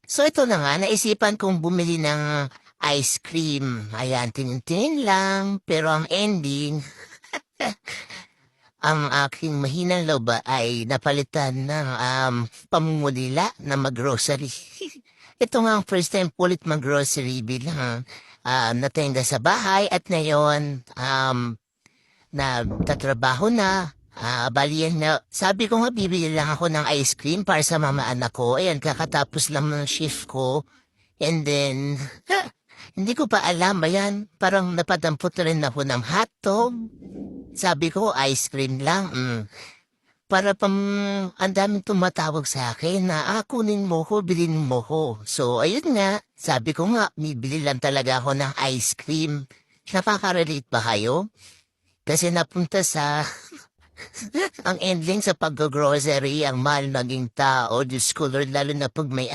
So ito na nga, naisipan kong bumili ng ice cream. Ayan, tinin lang. Pero ang ending, ang aking mahinang loob ay napalitan ng pamumulila na mag-grocery. Ito nga ang first time ko ulit mag-grocery bilang natenda sa bahay at ngayon nagtatrabaho na. Bali yan na, sabi ko nga bibili lang ako ng ice cream para sa mama anak ko. Ayan, kakatapos lang ng shift ko. And then, hindi ko pa alam, ayan, parang napadampot rin ako ng hotdog. Sabi ko, ice cream lang. Para ang daming tumatawag sa akin na, kunin mo ko, bilhin mo ko. So, ayun nga, sabi ko nga, bibili lang talaga ako ng ice cream. Nakaka-relate ba kayo? Kasi napunta sa ang ending sa pag-grocery, ang mahal maging tao, Diyos ko Lord, lalo na pag may